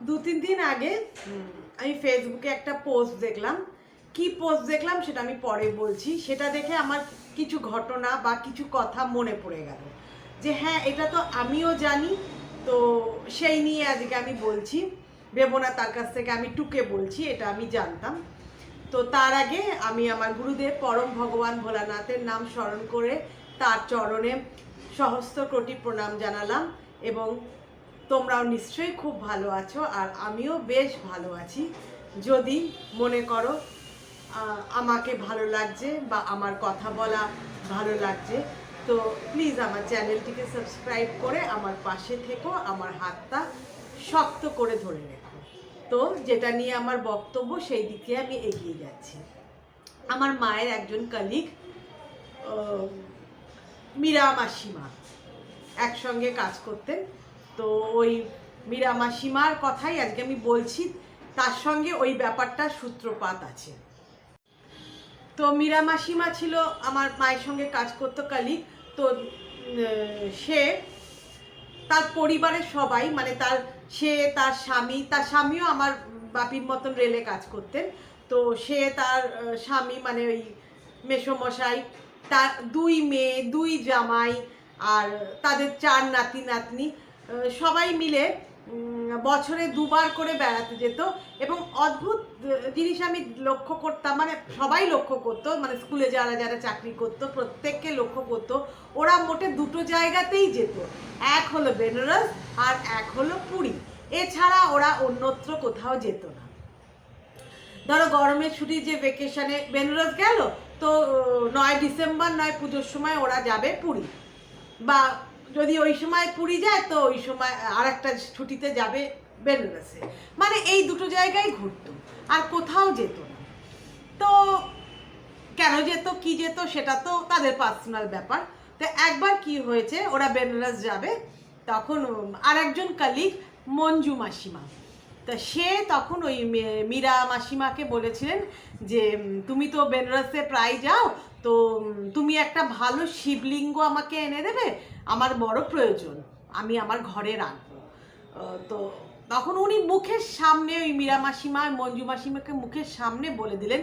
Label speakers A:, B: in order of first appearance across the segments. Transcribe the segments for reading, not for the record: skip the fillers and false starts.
A: 2-3 দিন আগে আমি ফেসবুকে একটা পোস্ট দেখলাম। কি পোস্ট দেখলাম সেটা আমি পরে বলছি। সেটা দেখে আমার কিছু ঘটনা বা কিছু কথা মনে পড়ে গেল যে হ্যাঁ, এটা তো আমিও জানি। তো সেই নিয়ে আজকে আমি বলছি। ভেবো না তার কাছ থেকে আমি টুকে বলছি, এটা আমি জানতাম। তো তার আগে আমি আমার গুরুদেব পরম ভগবান ভোলানাথের নাম স্মরণ করে তার চরণে সহস্র কোটি প্রণাম জানালাম। এবং তোমরাও নিশ্চয়ই খুব ভালো আছো, আর আমিও বেশ ভালো আছি। যদি মনে করো আমাকে ভালো লাগছে বা আমার কথা বলা ভালো লাগছে, তো প্লিজ আমার চ্যানেলটিকে সাবস্ক্রাইব করে আমার পাশে থেকো, আমার হাতটা শক্ত করে ধরে রেখো। তো যেটা নিয়ে আমার বক্তব্য সেই দিকে আমি এগিয়ে যাচ্ছি। আমার মায়ের একজন কলিগ মীরা মাসিমা একসঙ্গে কাজ করতেন। তো ওই মীরা মাসিমার কথাই আজকে আমি বলছি, তার সঙ্গে ওই ব্যাপারটার সূত্রপাত আছে। তো মীরা মাসিমা ছিল আমার মায়ের সঙ্গে কাজ করতো কলিগ। তো সে তার পরিবারের সবাই মানে তার স্বামীও আমার বাপির মতন রেলে কাজ করতেন। তো সে তার স্বামী মানে ওই মেসোমশাই, তার 2 মেয়ে 2 জামাই আর তাদের 4 নাতি নাতনি, সবাই মিলে বছরে 2বার করে বেড়াতে যেত। এবং অদ্ভুত জিনিস আমি লক্ষ্য করতাম, মানে সবাই লক্ষ্য করতো, মানে স্কুলে যারা যারা চাকরি করতো প্রত্যেককে লক্ষ্য করতো, ওরা মোটে 2টো জায়গাতেই যেত। এক হলো বেনারস আর এক হলো পুরী। এছাড়া ওরা অন্যত্র কোথাও যেত না। ধরো গরমের ছুটি যে ভেকেশনে বেনারস গেল, তো 9 ডিসেম্বর নয় পুজোর সময় ওরা যাবে পুরী, বা যদি ওই সময় পুরী যায় তো ওই সময় আর একটা ছুটিতে যাবে বেনারসে। মানে এই 2টো জায়গায় ঘুরতো, আর কোথাও যেত না। তো কেন যেত কি যেত সেটা তো তাদের পার্সোনাল ব্যাপার। তো একবার কি হয়েছে, ওরা বেনারস যাবে, তখন আর একজন কলিগ মঞ্জু মাসিমা, তা সে তখন ওই মীরা মাসিমাকে বলেছিলেন যে তুমি তো বেনারসে প্রায় যাও, তো তুমি একটা ভালো শিবলিঙ্গ আমাকে এনে দেবে, আমার বড় প্রয়োজন, আমি আমার ঘরে রাখবো। তো তখন উনি মুখের সামনে ওই মীরা মাসিমা মঞ্জু মাসিমাকে মুখের সামনে বলে দিলেন,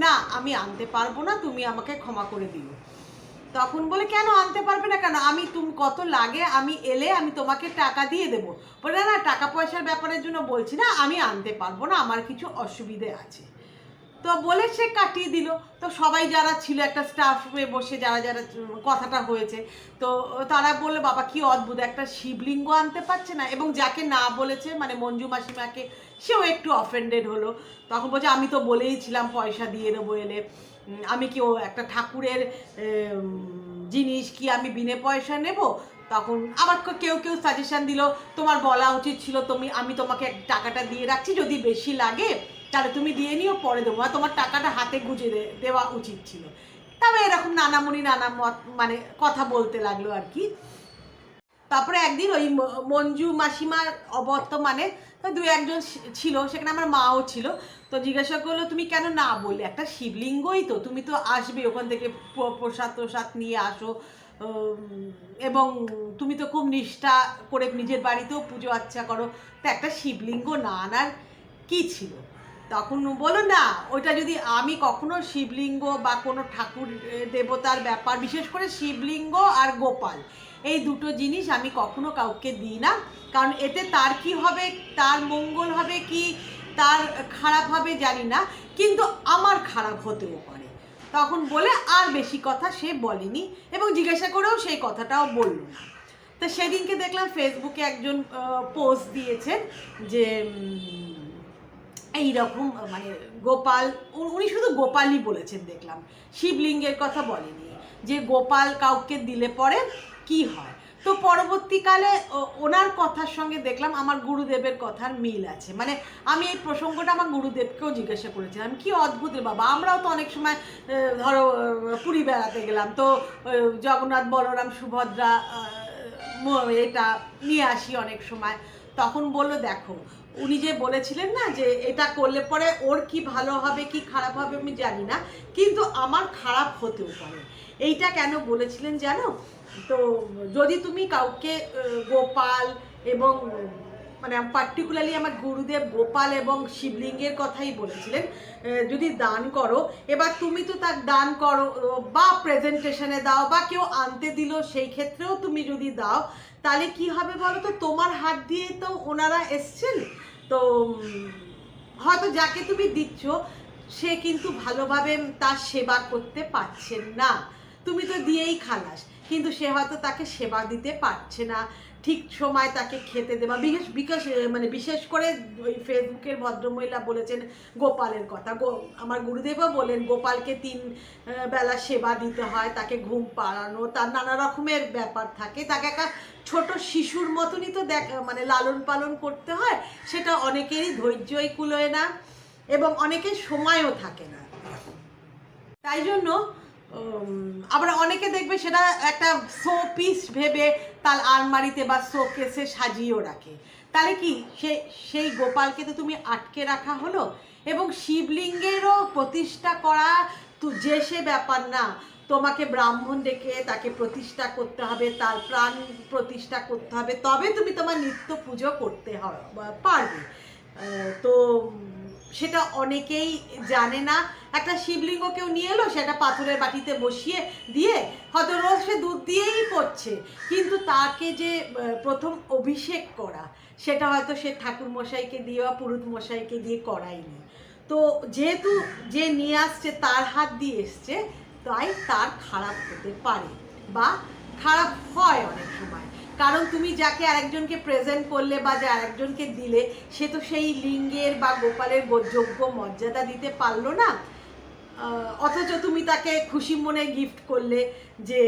A: না আমি আনতে পারবো না, তুমি আমাকে ক্ষমা করে দিও। তখন বলে, কেন আনতে পারবে না কেন, আমি তুমি কত লাগে, আমি এলে আমি তোমাকে টাকা দিয়ে দেবো। বলে, না টাকা পয়সার ব্যাপারের জন্য বলছি না, আমি আনতে পারবো না, আমার কিছু অসুবিধে আছে। তো বলে সে কাটিয়ে দিল। তো সবাই যারা ছিল একটা স্টাফ রুমে বসে যারা যারা কথাটা হয়েছে, তো তারা বললো, বাবা কি অদ্ভুত, একটা শিবলিঙ্গ আনতে পারছে না। এবং যাকে না বলেছে মানে মঞ্জু মাসিমাকে, সেও একটু অফেন্ডেড হলো। তখন বলছে, আমি তো বলেইছিলাম পয়সা দিয়ে দেবো এলে, আমি কি ও একটা ঠাকুরের জিনিস কি আমি বিনে পয়সা নেব। তখন আবার কেউ কেউ সাজেশন দিল, তোমার বলা উচিত ছিল, আমি তোমাকে টাকাটা দিয়ে রাখছি, যদি বেশি লাগে তাহলে তুমি দিয়ে নিও, পরে দেবো, আর তোমার টাকাটা হাতে গুঁজে দেওয়া উচিত ছিল। তবে এরকম নানামুনি নানা মত মানে কথা বলতে লাগলো আর কি। তারপরে একদিন ওই মঞ্জু মাসিমার অবর্তমানে 2-1জন ছিল সেখানে, আমার মাও ছিল। তো জিজ্ঞাসা করলো, তুমি কেন না বললে, একটা শিবলিঙ্গই তো, তুমি তো আসবে ওখান থেকে প্রসাদ প্রসাদ নিয়ে আসো, এবং তুমি তো খুব নিষ্ঠা করে নিজের বাড়িতেও পুজো আচ্ছা করো, তো একটা শিবলিঙ্গ না আনার কী ছিল। তখন বলো, না ওইটা যদি আমি কখনো শিবলিঙ্গ বা কোনো ঠাকুর দেবতার ব্যাপার, বিশেষ করে শিবলিঙ্গ আর গোপাল, এই 2টো জিনিস আমি কখনো কাউকে দিই না, কারণ এতে তার কি হবে, তার মঙ্গল হবে কি তার খারাপ হবে জানি না, কিন্তু আমার খারাপ হতেও পারে। তখন বলে আর বেশি কথা সে বলেনি, এবং জিজ্ঞাসা করেও সেই কথাটাও বলল না। তো সেদিনকে দেখলাম ফেসবুকে একজন পোস্ট দিয়েছেন যে এইরকম মানে গোপাল, উনি শুধু গোপালই বলেছেন দেখলাম, শিবলিঙ্গের কথা বলেনি, যে গোপাল কাউকে দিলে পরে কি হয়। তো পরবর্তীকালে ওনার কথার সঙ্গে দেখলাম আমার গুরুদেবের কথার মিল আছে। মানে আমি এই প্রসঙ্গটা আমার গুরুদেবকেও জিজ্ঞাসা করেছিলাম, কি অদ্ভুত রে বাবা, আমরাও তো অনেক সময় ধরো পুরী বেড়াতে গেলাম, তো জগন্নাথ বলরাম সুভদ্রা এটা নিয়ে আসি অনেক সময়। তখন বললো, দেখো উনি যে বলেছিলেন না যে এটা করলে পরে ওর কি ভালো হবে কি খারাপ হবে আমি জানি না, কিন্তু আমার খারাপ হতেও পারে। এইটা কেন বলেছিলেন জানো, তো যদি তুমি কাউকে গোপাল এবং মানে পার্টিকুলারলি আমার গুরুদেব গোপাল এবং শিবলিঙ্গের কথাই বলেছিলেন, যদি দান করো, এবার তুমি তো তার দান করো বা প্রেজেন্টেশনে দাও বা কেউ আনতে দিল সেই ক্ষেত্রেও তুমি যদি দাও, তাহলে কি হবে বলো তো, তোমার হাত দিয়ে তো ওনারা এসছেন, তো হয়তো যাকে তুমি দিচ্ছ সে কিন্তু ভালোভাবে তার সেবা করতে পারছেন না, তুমি তো দিয়েই খালাস, কিন্তু সে হয়তো তাকে সেবা দিতে পারছে না, ঠিক সময় তাকে খেতে দেবা। বিশেষ করে ওই ফেসবুকের ভদ্রমহিলা বলেছেন গোপালের কথা, আমার গুরুদেবও বলেন গোপালকে 3 বেলা সেবা দিতে হয়, তাকে ঘুম পাড়ানো, তার নানা রকমের ব্যাপার থাকে, তাকে একটা ছোট শিশুর মতনই তো লালন পালন করতে হয়, সেটা অনেকেরই ধৈর্যই কুলোয় না এবং অনেকের সময়ও থাকে না। তাই জন্য আবার অনেকে দেখবে সেটা একটা শো পিস ভেবে তার আলমারিতে বা শোকেসে সাজিয়েও রাখে, তাহলে কি সেই গোপালকে তো তুমি আটকে রাখা হলো। এবং শিবলিঙ্গেরও প্রতিষ্ঠা করা তো সে ব্যাপার না, তোমাকে ব্রাহ্মণ ডেকে তাকে প্রতিষ্ঠা করতে হবে, তার প্রাণ প্রতিষ্ঠা করতে হবে, তবে তুমি তোমার নিত্য পুজো করতে পারবে। তো সেটা অনেকেই জানে না। একটা শিবলিঙ্গ কেউ নিয়ে এলো, সেটা পাথরের বাটিতে বসিয়ে দিয়ে হয়তো রোজ সে দুধ দিয়েই করছে, কিন্তু তাকে যে প্রথম অভিষেক করা সেটা হয়তো সে ঠাকুর মশাইকে দিয়ে বা পুরোহিত মশাইকে দিয়ে করায়নি। তো যেহেতু যে নিয়ে আসছে তার হাত দিয়ে এসছে, তাই তার খারাপ হতে পারে বা খারাপ হয় অনেক সময়, কারণ তুমি যাকে আরেকজনকে প্রেজেন্ট করলে বা যে আরেকজনকে দিলে সে তো সেই লিঙ্গের বা গোপালের যোগ্য মর্যাদা দিতে পারলো না, অথচ তুমি তাকে খুশি মনে গিফট করলে যে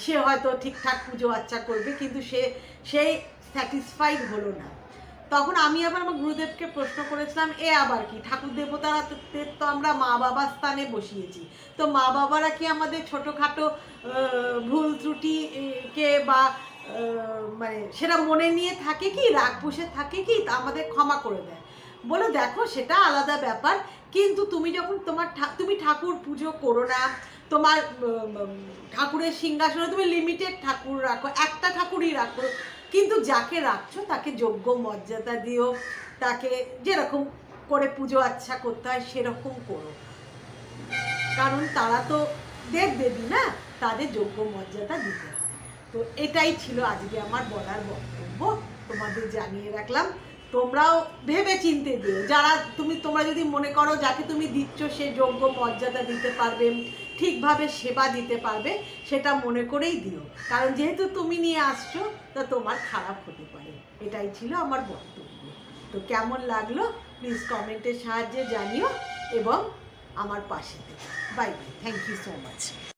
A: সে হয়তো ঠিকঠাক পুজো আচ্চা করবে, কিন্তু সে স্যাটিসফাইড হলো না। তখন আমি আবার আমার গুরুদেবকে প্রশ্ন করেছিলাম, আবার কি, ঠাকুর দেবতারা তো আমরা মা বাবার স্থানে বসিয়েছি, তো মা বাবারা কি আমাদের ছোটোখাটো ভুল ত্রুটিকে বা সেটা মনে নিয়ে থাকে কি, রাগ পুষে থাকে কি, তা আমাদের ক্ষমা করে দেয়? বলে দেখো সেটা আলাদা ব্যাপার, কিন্তু তুমি যখন তুমি ঠাকুর পুজো করো না, তোমার ঠাকুরের সিংহাসনে তুমি লিমিটেড ঠাকুর রাখো, একটা ঠাকুরই রাখো, কিন্তু যাকে রাখছো তাকে যোগ্য মর্যাদা দিও, তাকে যেরকম করে পুজো আচ্ছা করতে হয় সেরকম করো, কারণ তারা তো দেবদেবী না, তাদের যোগ্য মর্যাদা দিতে হয়। তো এটাই ছিল আজকে আমার বলার বক্তব্য, তোমাদের জানিয়ে রাখলাম। তোমরাও ভেবে চিন্তে দিও, তোমরা যদি মনে করো যাকে তুমি দিচ্ছ সে যোগ্য মর্যাদা দিতে পারবে, ঠিকভাবে সেবা দিতে পারবে, সেটা মনে করেই দিও, কারণ যেহেতু তুমি নিয়ে আসছো তা তোমার খারাপ হতে পারে। এটাই ছিল আমার বক্তব্য। তো কেমন লাগলো প্লিজ কমেন্টের সাহায্যে জানিও এবং আমার পাশে থেকো। Bye bye, thank you so much.